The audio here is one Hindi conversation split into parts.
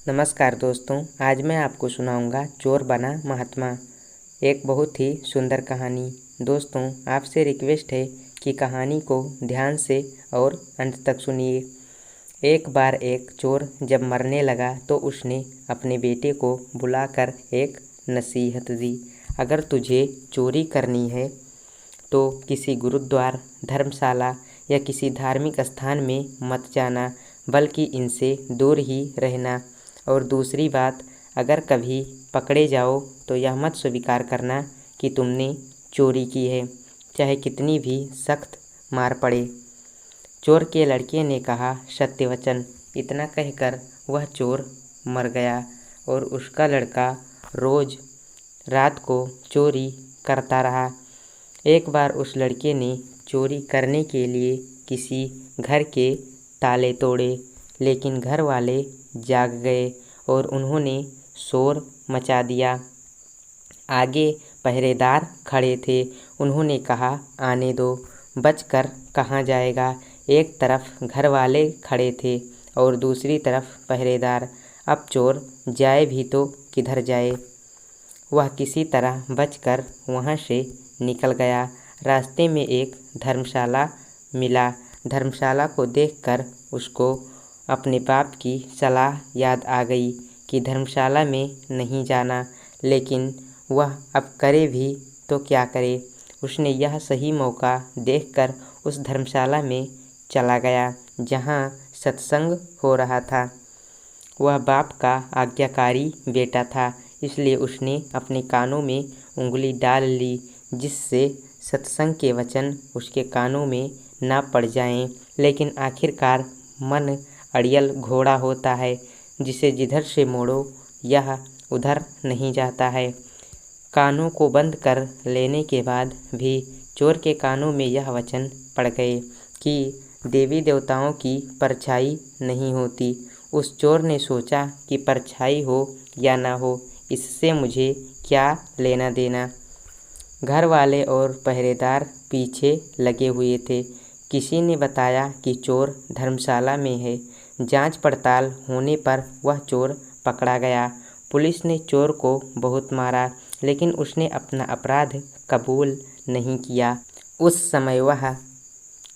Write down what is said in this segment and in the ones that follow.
नमस्कार दोस्तों, आज मैं आपको सुनाऊंगा चोर बना महात्मा। एक बहुत ही सुंदर कहानी। दोस्तों, आपसे रिक्वेस्ट है कि कहानी को ध्यान से और अंत तक सुनिए। एक बार एक चोर जब मरने लगा तो उसने अपने बेटे को बुलाकर एक नसीहत दी। अगर तुझे चोरी करनी है तो किसी गुरुद्वार, धर्मशाला या किसी धार्मिक स्थान में मत जाना, बल्कि इनसे दूर ही रहना। और दूसरी बात, अगर कभी पकड़े जाओ तो यह मत स्वीकार करना कि तुमने चोरी की है, चाहे कितनी भी सख्त मार पड़े। चोर के लड़के ने कहा, सत्य वचन। इतना कहकर वह चोर मर गया और उसका लड़का रोज रात को चोरी करता रहा। एक बार उस लड़के ने चोरी करने के लिए किसी घर के ताले तोड़े, लेकिन घर वाले जाग गए और उन्होंने शोर मचा दिया। आगे पहरेदार खड़े थे। उन्होंने कहा, आने दो, बचकर कहाँ जाएगा। एक तरफ घर वाले खड़े थे और दूसरी तरफ पहरेदार। अब चोर जाए भी तो किधर जाए। वह किसी तरह बचकर वहाँ से निकल गया। रास्ते में एक धर्मशाला मिला। धर्मशाला को देखकर उसको अपने बाप की सलाह याद आ गई कि धर्मशाला में नहीं जाना, लेकिन वह अब करे भी तो क्या करे। उसने यह सही मौका देखकर उस धर्मशाला में चला गया जहाँ सत्संग हो रहा था। वह बाप का आज्ञाकारी बेटा था, इसलिए उसने अपने कानों में उंगली डाल ली, जिससे सत्संग के वचन उसके कानों में ना पड़ जाएं। लेकिन आखिरकार मन अड़ियल घोड़ा होता है, जिसे जिधर से मोड़ो यह उधर नहीं जाता है। कानों को बंद कर लेने के बाद भी चोर के कानों में यह वचन पड़ गए कि देवी देवताओं की परछाई नहीं होती। उस चोर ने सोचा कि परछाई हो या ना हो, इससे मुझे क्या लेना देना। घर वाले और पहरेदार पीछे लगे हुए थे। किसी ने बताया कि चोर धर्मशाला में है। जांच पड़ताल होने पर वह चोर पकड़ा गया। पुलिस ने चोर को बहुत मारा, लेकिन उसने अपना अपराध कबूल नहीं किया। उस समय वह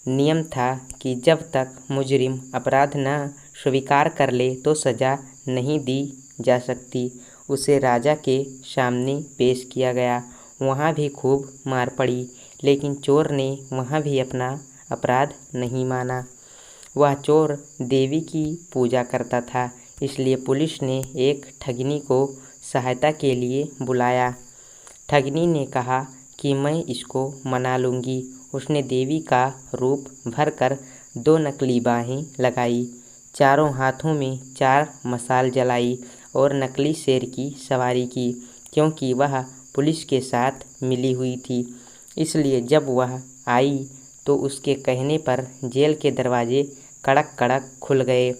नियम था कि जब तक मुजरिम अपराध न स्वीकार कर ले तो सज़ा नहीं दी जा सकती। उसे राजा के सामने पेश किया गया। वहाँ भी खूब मार पड़ी, लेकिन चोर ने वहाँ भी अपना अपराध नहीं माना। वह चोर देवी की पूजा करता था, इसलिए पुलिस ने एक ठगनी को सहायता के लिए बुलाया। ठगनी ने कहा कि मैं इसको मना लूँगी। उसने देवी का रूप भरकर 2 नकली बाहें लगाई, चारों हाथों में 4 मशाल जलाई और नकली शेर की सवारी की। क्योंकि वह पुलिस के साथ मिली हुई थी, इसलिए जब वह आई तो उसके कहने पर जेल के दरवाजे कड़क कड़क खुल गए।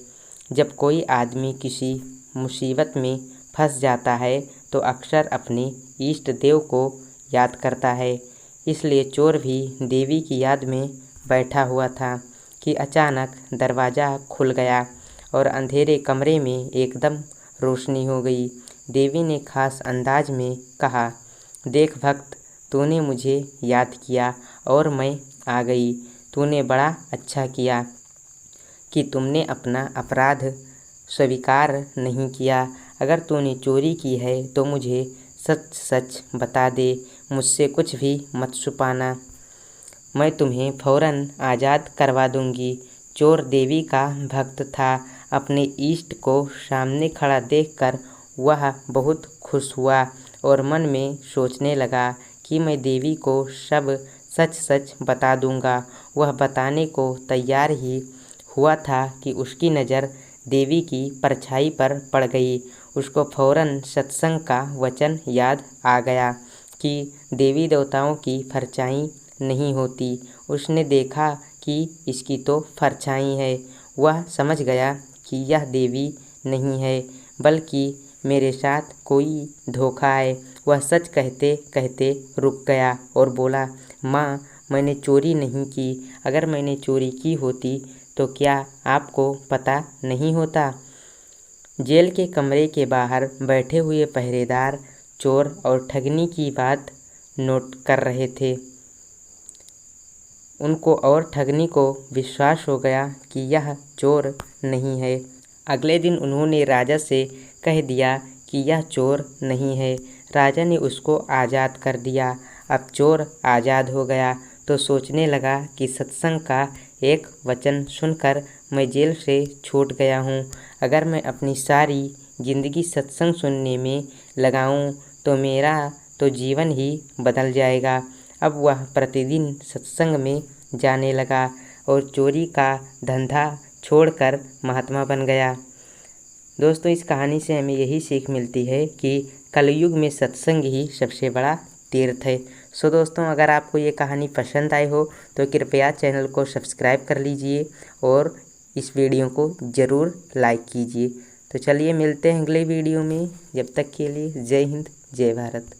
जब कोई आदमी किसी मुसीबत में फंस जाता है तो अक्सर अपने इष्ट देव को याद करता है। इसलिए चोर भी देवी की याद में बैठा हुआ था कि अचानक दरवाज़ा खुल गया और अंधेरे कमरे में एकदम रोशनी हो गई। देवी ने खास अंदाज में कहा, देख भक्त, तूने मुझे याद किया और मैं आ गई। तूने बड़ा अच्छा किया कि तुमने अपना अपराध स्वीकार नहीं किया। अगर तूने चोरी की है तो मुझे सच सच बता दे, मुझसे कुछ भी मत छुपाना। मैं तुम्हें फ़ौरन आज़ाद करवा दूंगी। चोर देवी का भक्त था। अपने इष्ट को सामने खड़ा देखकर वह बहुत खुश हुआ और मन में सोचने लगा कि मैं देवी को सब सच सच बता दूंगा। वह बताने को तैयार ही हुआ था कि उसकी नज़र देवी की परछाई पर पड़ गई। उसको फ़ौरन सत्संग का वचन याद आ गया कि देवी देवताओं की परछाई नहीं होती। उसने देखा कि इसकी तो परछाई है। वह समझ गया कि यह देवी नहीं है, बल्कि मेरे साथ कोई धोखा है। वह सच कहते कहते रुक गया और बोला, माँ, मैंने चोरी नहीं की। अगर मैंने चोरी की होती तो क्या आपको पता नहीं होता। जेल के कमरे के बाहर बैठे हुए पहरेदार चोर और ठगनी की बात नोट कर रहे थे। उनको और ठगनी को विश्वास हो गया कि यह चोर नहीं है। अगले दिन उन्होंने राजा से कह दिया कि यह चोर नहीं है। राजा ने उसको आज़ाद कर दिया। अब चोर आज़ाद हो गया तो सोचने लगा कि सत्संग का एक वचन सुनकर मैं जेल से छूट गया हूँ। अगर मैं अपनी सारी ज़िंदगी सत्संग सुनने में लगाऊँ तो मेरा तो जीवन ही बदल जाएगा। अब वह प्रतिदिन सत्संग में जाने लगा और चोरी का धंधा छोड़कर महात्मा बन गया। दोस्तों, इस कहानी से हमें यही सीख मिलती है कि कलयुग में सत्संग ही सबसे बड़ा तीर्थ है। सो दोस्तों, अगर आपको ये कहानी पसंद आई हो तो कृपया चैनल को सब्सक्राइब कर लीजिए और इस वीडियो को ज़रूर लाइक कीजिए। तो चलिए मिलते हैं अगले वीडियो में। जब तक के लिए जय हिंद, जय भारत।